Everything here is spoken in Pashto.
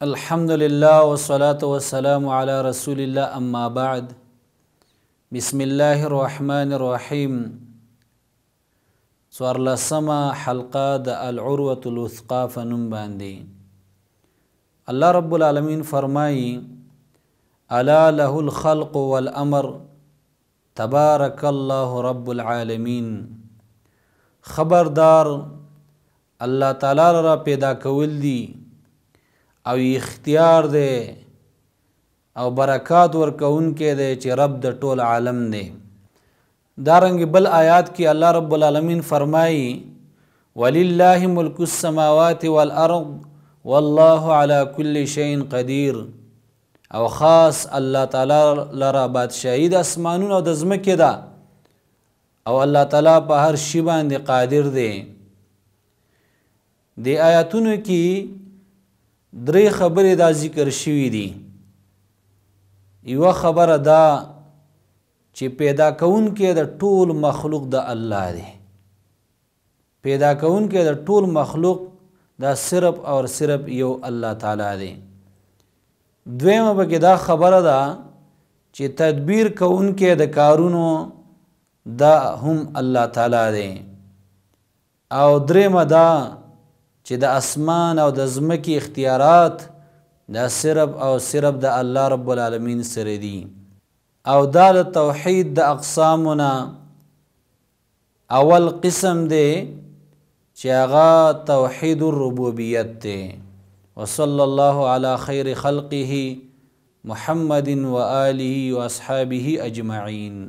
الحمد لله والصلاة والسلام على رسول الله أما بعد بسم الله الرحمن الرحيم څوارلسمه حلقه د العروة الوثقا فنوم باندې الله رب العالمین فرمایي الا له الخلق والامر تبارك الله رب العالمین خبردار الله تعالی را پیدا کول دی او اختیار دی او برکات ورکون کې دی چې رب د ټول عالم دی دارنګ بل آیات کې الله رب العالمین فرمایي ولله ملک السماوات والارض والله على كل شيء قدير او خاص الله تعالی لرا بادشاہی د اسمانونو او د ځمکې ده او الله تعالی په هر شی باندې قادر دی د آیاتونو کې درې خبرې دا ذکر شوي دي یوه خبره دا چې پیدا کوونکی د ټول مخلوق د الله دی پیدا کوونکی د ټول مخلوق دا صرف او صرف یو الله تعالی دی دویمه پکې دا خبره ده چې تدبیر کوونکی د کارونو دا هم الله تعالی دی او دریمه دا چې د اسمان او د ځمکې اختیارات دا صرف او صرف د الله رب العالمین سره دي او دا د توحید د اقسامونه اول قسم دی چې هغه توحید الربوبیت دی وصلی الله علی خیر خلقه محمد و آله و اصحابه اجمعین